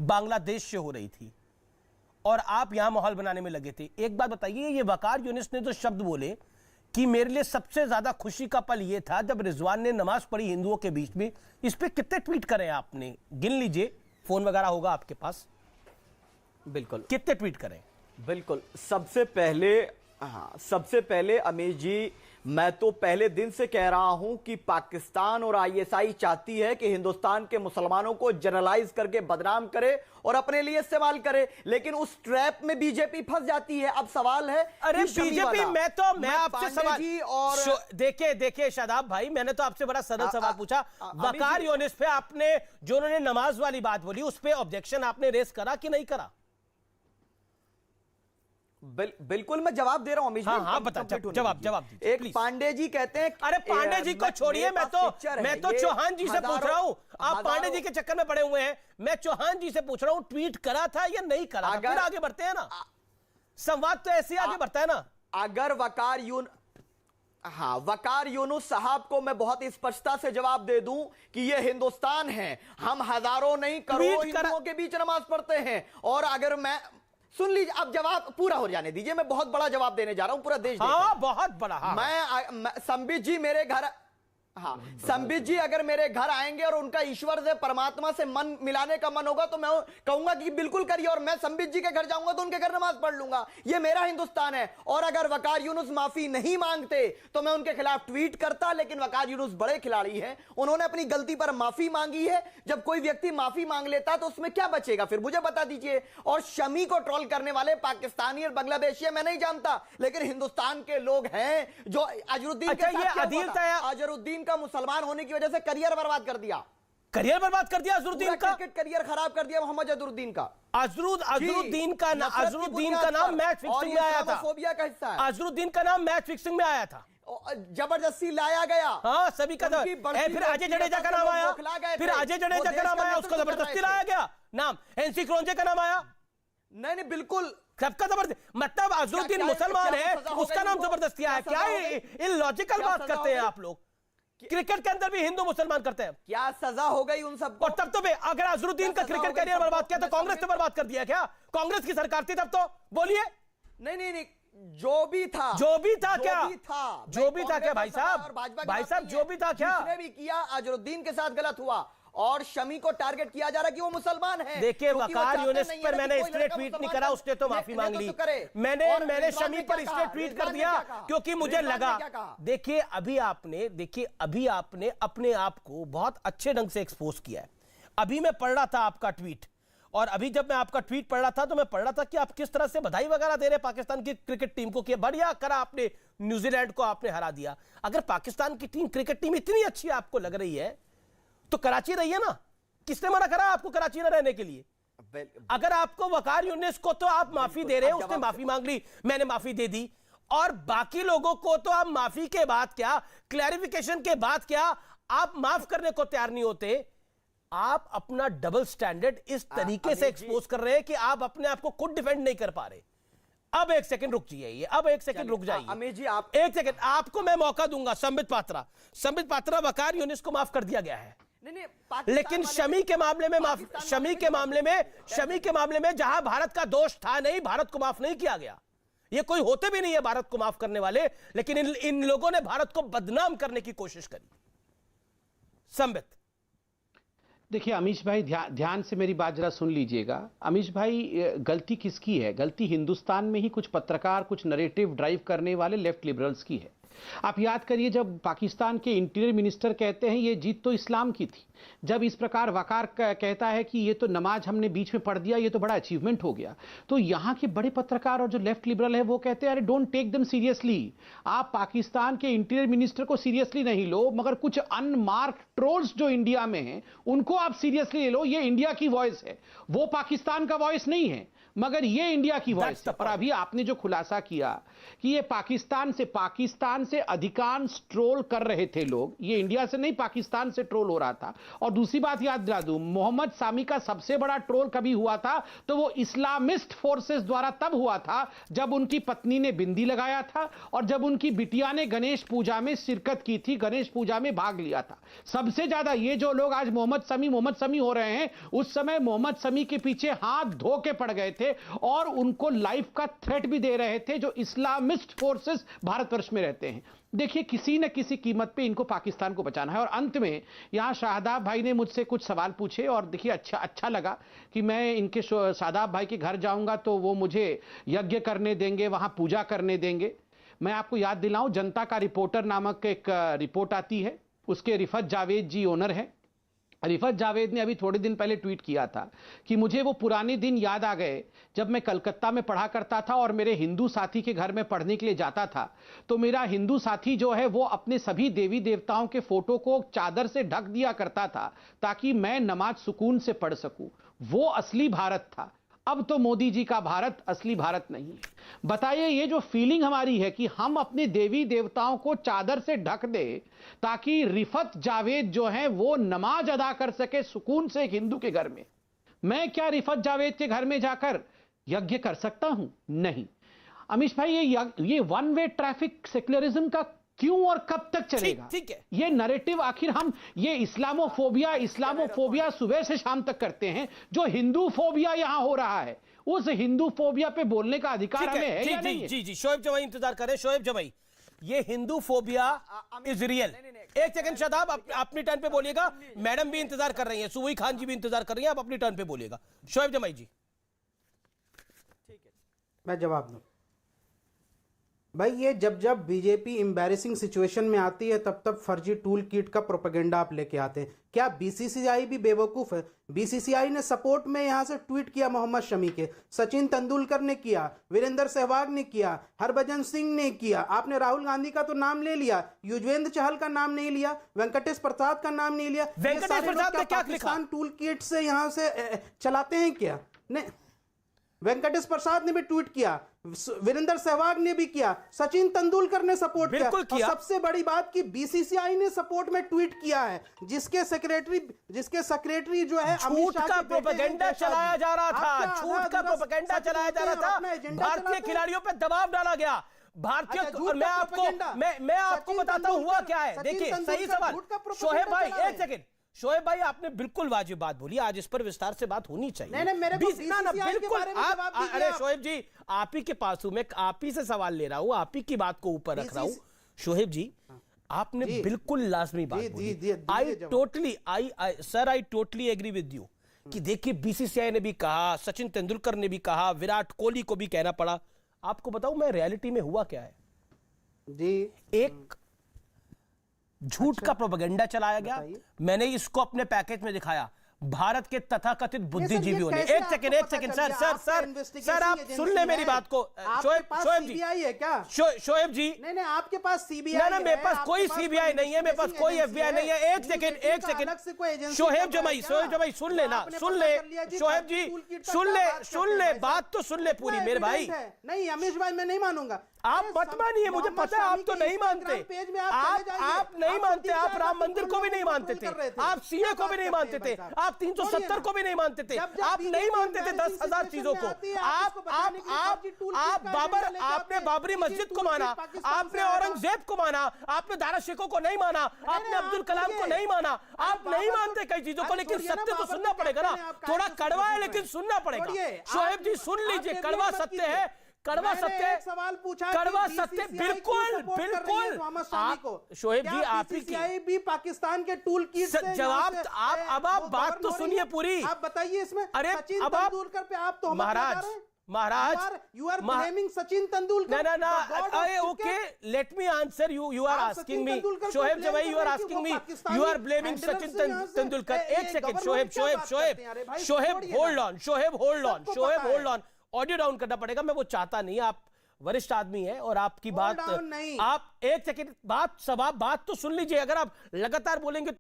बांग्लादेश से हो रही थी और आप यहां माहौल बनाने में लगे थे। एक बात बताइए, ये वकार यूनिस ने जो शब्द बोले कि मेरे लिए सबसे ज्यादा खुशी का पल यह था जब रिजवान ने नमाज पढ़ी हिंदुओं के बीच में, इस पे कितने ट्वीट करें आपने? गिन लीजिए, फोन वगैरह होगा आपके पास। बिल्कुल, कितने ट्वीट करें? बिल्कुल। सबसे पहले अमीर जी, मैं तो पहले दिन से कह रहा हूं कि पाकिस्तान और आईएसआई चाहती है कि हिंदुस्तान के मुसलमानों को जनरलाइज करके बदनाम करे और अपने लिए इस्तेमाल करे, लेकिन उस ट्रैप में बीजेपी फंस जाती है। अब सवाल है, अरे बीजेपपी, मैं आपसे सवाल और देखिए शादाब भाई, मैंने तो आपसे बड़ा सरल सवाल पूछा। वकार यूनिस पे आपने जो उन्होंने नमाज वाली बात बोली, उस पे ऑब्जेक्शन आपने रेस करा कि नहीं करा? बिल्कुल, मैं जवाब दे रहा हूं। हाँ, बता, जवाब दीजिए। एक पांडे जी कहते हैं, अरे पांडे जी को छोड़िए, मैं तो चौहान जी से पूछ रहा हूं। आप पांडे जी के चक्कर में पड़े हुए हैं। मैं चौहान जी से पूछ रहा हूं, ट्वीट करा था या नहीं करा था? फिर आगे बढ़ते हैं ना, संवाद तो ऐसे आगे बढ़ता है ना। अगर वकार यूनुस साहब को मैं बहुत स्पष्टता से जवाब दे दूं कि ये हिंदुस्तान है, हम हजारों नहीं करोड़ों हिंदुओं के बीच नमाज पढ़ते हैं। और अगर मैं, सुन लीजिए, अब जवाब पूरा हो जाने दीजिए, मैं बहुत बड़ा जवाब देने जा रहा हूं, पूरा देश बहुत बड़ा। मैं संबित जी मेरे घर, संबित जी अगर मेरे घर आएंगे और उनका ईश्वर से, परमात्मा से मन मिलाने का मन होगा तो मैं कहूंगा कि बिल्कुल करिए, और मैं संबित जी के घर जाऊंगा तो उनके घर नमाज पढ़ लूंगा। ये मेरा हिंदुस्तान है। और अगर वकार यूनुस माफी नहीं मांगते तो मैं उनके खिलाफ ट्वीट करता, लेकिन वकार यूनुस बड़े खिलाड़ी हैं, उन्होंने अपनी गलती पर माफी मांगी है। जब कोई व्यक्ति माफी मांग लेता तो उसमें क्या बचेगा फिर, मुझे बता दीजिए। और शमी को ट्रोल करने वाले पाकिस्तानी और बांग्लादेशी मैं नहीं जानता, लेकिन हिंदुस्तान के लोग हैं जो अजरुद्दीन अजरुद्दीन का मुसलमान होने की वजह से करियर बर्बाद कर दिया। करियर बर्बाद कर दिया अजरुद्दीन का, क्रिकेट करियर खराब कर दिया मोहम्मद अजरुद्दीन का। अजरुद्दीन का नाम मैच फिक्सिंग में आया था। फोबिया का हिस्सा है। अजरुद्दीन का नाम मैच फिक्सिंग में आया था, जबरदस्ती लाया गया। हाँ, सभी का। फिर अजय जडेजा का नाम आया, उसको जबरदस्ती लाया गया नाम। एनसी क्रोंजे का नाम आया। नहीं, बिल्कुल सबका जबरदस्ती, मतलब अजरुद्दीन मुसलमान है, उसका नाम जबरदस्ती आया। क्या इलॉजिकल बात करते हैं आप लोग? क्रिकेट के अंदर भी हिंदू मुसलमान करते हैं। क्या सजा हो गई उन सबको? और तब तो अगर अजरुद्दीन का क्रिकेट करियर बर्बाद किया तो कांग्रेस ने बर्बाद कर दिया क्या? कांग्रेस की सरकार थी तब तो, बोलिए। नहीं, जो भी था क्या? जो भी था क्या भाई साहब, जो भी था क्या? जिसने भी किया, अजरुद्दीन के साथ गलत हुआ और शमी को टारगेट किया जा रहा है कि वो मुसलमान है। देखिए, वकार यूनिस पर मैंने इसलिए ट्वीट नहीं करा, उसने तो माफी मांग ली। मैंने शमी पर इसलिए ट्वीट कर दिया क्योंकि मुझे लगा, देखिए अभी आपने अपने आप को बहुत अच्छे ढंग से एक्सपोज किया है। अभी मैं पढ़ रहा था आपका ट्वीट, और अभी जब मैं आपका ट्वीट पढ़ रहा था तो मैं पढ़ रहा था कि आप किस तरह से बधाई वगैरह दे रहे पाकिस्तान की क्रिकेट टीम को कि बढ़िया करा आपने, न्यूजीलैंड को आपने हरा दिया। अगर पाकिस्तान की टीम, क्रिकेट टीम इतनी अच्छी आपको लग रही है तो कराची रहिए ना। किसने मना करा आपको कराची में रहने के लिए? अगर आपको वकार यूनिस को तो आप माफी दे रहे हैं, उसने माफी मांग ली, मैंने माफी दे दी, और बाकी लोगों को तो आप माफी के बाद क्या, क्लैरिफिकेशन के बाद क्या, आप माफ करने को तैयार नहीं होते। आप अपना डबल स्टैंडर्ड इस तरीके से एक्सपोज कर रहे हैं कि आप अपने आप को खुद डिफेंड नहीं कर पा रहे। अब एक सेकंड रुक जाइए, अब एक सेकंड रुक जाइए अमीर जी, आप एक सेकंड, आपको मैं मौका दूंगा। संबित पात्रा, वकार यूनिस को माफ कर दिया गया है, लेकिन शमी के मामले में जहां भारत का दोष था नहीं, भारत को माफ नहीं किया गया। ये कोई होते भी नहीं है भारत को माफ करने वाले, लेकिन इन लोगों ने भारत को बदनाम करने की कोशिश करी। संबित, देखिए अमीश भाई, ध्यान से मेरी बात जरा सुन लीजिएगा। अमीश भाई, गलती किसकी है? गलती हिंदुस्तान में ही कुछ पत्रकार, कुछ नरेटिव ड्राइव करने वाले लेफ्ट लिबरल्स की है। आप याद करिए, जब पाकिस्तान के इंटीरियर मिनिस्टर कहते हैं ये जीत तो इस्लाम की थी, जब इस प्रकार वकार कहता है कि ये तो नमाज हमने बीच में पढ़ दिया, ये तो बड़ा अचीवमेंट हो गया, तो यहाँ के बड़े पत्रकार और जो लेफ्ट लिबरल है वो कहते हैं अरे डोंट टेक देम सीरियसली। आप पाकिस्तान के इंटीरियर मिनिस्टर को सीरियसली नहीं लो, मगर कुछ अनमार्क ट्रोल्स जो इंडिया में हैं उनको आप सीरियसली ले लो। ये इंडिया की वॉइस है, वो पाकिस्तान का वॉइस नहीं है, मगर ये इंडिया की वॉइस है। और अभी आपने जो खुलासा किया कि ये पाकिस्तान से अधिकांश ट्रोल कर रहे थे लोग, ये इंडिया से नहीं पाकिस्तान से ट्रोल हो रहा था। और दूसरी बात याद दिला दूं, मोहम्मद सामी का सबसे बड़ा ट्रोल कभी हुआ था तो वो इस्लामिस्ट फोर्सेस द्वारा तब हुआ था जब उनकी पत्नी ने बिंदी लगाया था और जब उनकी बिटिया ने गणेश पूजा में शिरकत की थी, गणेश पूजा में भाग लिया था। सबसे ज्यादा ये जो लोग आज मोहम्मद समी हो रहे हैं, उस समय मोहम्मद समी के पीछे हाथ धो के पड़ गए थे और उनको लाइफ का थ्रेट भी दे रहे थे जो इस्लामिस्ट फोर्सेस भारतवर्ष में रहते हैं। देखिए, किसी न किसी कीमत पे इनको पाकिस्तान को बचाना है। और अंत में यहां शादाब भाई ने मुझसे कुछ सवाल पूछे और देखिए अच्छा लगा कि मैं इनके शादाब भाई के घर जाऊंगा तो वो मुझे यज्ञ करने देंगे, वहां पूजा करने देंगे। मैं आपको याद दिलाऊं, जनता का रिपोर्टर नामक एक रिपोर्ट आती है, उसके रिफत जावेद जी ओनर हैं। रिफत जावेद ने अभी थोड़े दिन पहले ट्वीट किया था कि मुझे वो पुराने दिन याद आ गए जब मैं कलकत्ता में पढ़ा करता था और मेरे हिंदू साथी के घर में पढ़ने के लिए जाता था, तो मेरा हिंदू साथी जो है वो अपने सभी देवी देवताओं के फोटो को चादर से ढक दिया करता था ताकि मैं नमाज सुकून से पढ़ सकूं। वो असली भारत था। अब तो मोदी जी का भारत असली भारत नहीं है। बताइए, ये जो फीलिंग हमारी है कि हम अपने देवी देवताओं को चादर से ढक दे ताकि रिफत जावेद जो है वो नमाज अदा कर सके सुकून से एक हिंदू के घर में, मैं क्या रिफत जावेद के घर में जाकर यज्ञ कर सकता हूं? नहीं। अमीश भाई, ये वन वे ट्रैफिक सेक्युलरिज्म का क्यों और कब तक चलेगा? ठीक है। ये नैरेटिव आखिर हम ये इस्लामोफोबिया सुबह से शाम तक करते हैं, जो हिंदू फोबिया यहां हो रहा है उस हिंदू फोबिया पे बोलने का अधिकार हमें है या नहीं है? जी शोएब जमाई इंतजार करें। शोएब जमाई, ये हिंदू फोबिया इज रियल। एक सेकंड शादाब, आप अपनी टर्न पे बोलिएगा। मैडम भी इंतजार कर रही है, सुबही खान जी भी इंतजार कर रही है, आप अपनी टर्न पे बोलिएगा। शोएब जमाई जी। ठीक है, मैं जवाब दूं। भाई, ये जब बीजेपी एम्बैरेसिंग सिचुएशन में आती है तब फर्जी टूल किट का प्रोपेगेंडा आप लेके आते हैं। क्या बीसीसीआई भी बेवकूफ है? बीसीसीआई ने सपोर्ट में यहां से ट्वीट किया मोहम्मद शमी के, सचिन तेंदुलकर ने किया, वीरेंद्र सहवाग ने किया, हरभजन सिंह ने किया। आपने राहुल गांधी का तो नाम ले लिया, युजवेंद्र चहल का नाम नहीं लिया, वेंकटेश प्रसाद का नाम नहीं लिया। वेंकटेश प्रसाद ने क्या लिखा? टूल किट से यहां से चलाते हैं क्या? नहीं, वेंकटेश प्रसाद ने भी ट्वीट किया, वीरेंद्र सहवाग ने भी किया, सचिन तेंदुलकर ने सपोर्ट किया। और सबसे बड़ी बात कि बीसीसीआई ने सपोर्ट में ट्वीट किया है, जिसके सेक्रेटरी जो है झूठ का प्रोपेगेंडा चलाया जा रहा था, झूठ का प्रोपेगेंडा चलाया जा रहा था। भारतीय खिलाड़ियों पर दबाव डाला गया। भारतीय, और मैं आपको बताता हूं हुआ क्या है। देखिए, सही सवाल शोएब भाई, एक सेकंड। शोएब भाई, आपने बिल्कुल वाजिब बात बोली, आज इस पर विस्तार से बात होनी चाहिए। बिल्कुल। अरे शोएब जी, आप ही के पास हूं मैं, आप ही से सवाल ले रहा हूं, आप ही की बात को ऊपर रख रहा हूं। शोएब जी, आपने बिल्कुल लाजमी बात बोली। I totally agree with you कि देखिए, बीसीसीआई ने भी कहा, सचिन तेंदुलकर ने भी कहा, विराट कोहली को भी कहना पड़ा। आपको बताऊं मैं रियलिटी में हुआ क्या है जी। एक झूठ का प्रोपेगेंडा चलाया गया। मैंने इसको अपने पैकेज में दिखाया। भारत के तथाकथित बुद्धिजीवियों ने, एक सेकंड सर आप सुन ले मेरी बात को। शोएब जी है क्या? शोएब जी, नहीं, आपके पास सीबीआई नहीं, मेरे पास कोई सीबीआई नहीं है, मेरे पास कोई एफबीआई नहीं है। एक सेकंड शोएब जमाई सुन लेना, सुन ले शोएब जी, सुन ले बात तो सुन ले पूरी मेरे भाई। नहीं अमीश भाई, मैं नहीं मानूंगा। आप मत मानिए, मुझे पता है आप तो नहीं मानते, आप नहीं मानते, आप राम मंदिर को भी नहीं मानते थे, आप सीए को भी नहीं मानते थे, आप 370 को भी नहीं मानते थे, आप नहीं मानते थे 10,000 चीजों को। आप आपने बाबरी मस्जिद को माना, आपने औरंगजेब को माना, आपने दारा शेखों को नहीं माना, आपने अब्दुल कलाम को नहीं माना। आप नहीं मानते कई चीजों को, लेकिन सत्य तो सुनना पड़ेगा ना। थोड़ा कड़वा है लेकिन सुनना पड़ेगा। शोएब जी सुन लीजिए, कड़वा सत्य है, कड़वा सत्य। सवाल पूछा, कड़वा सत्य, बिल्कुल। आप शोएब जी, आप ही भी पाकिस्तान के टूल किट से जवाब, अब आप बात तो सुनिए पूरी। आप बताइए इसमें। अरे अब आप तेंदुलकर पे आप तो महाराज you are blaming Sachin Tendulkar. ना अरे okay, let me answer you are asking me. Shoaib जवाई, you are asking me, you are blaming Sachin Tendulkar. एक second Shoaib hold on, audio down करना पड़ेगा। मैं वो चाहता नहीं, आप वरिष्ठ आदमी हैं और आपकी बात, आप एक सेकंड बात तो सुन लीजिए। अगर आप लगातार बोलेंगे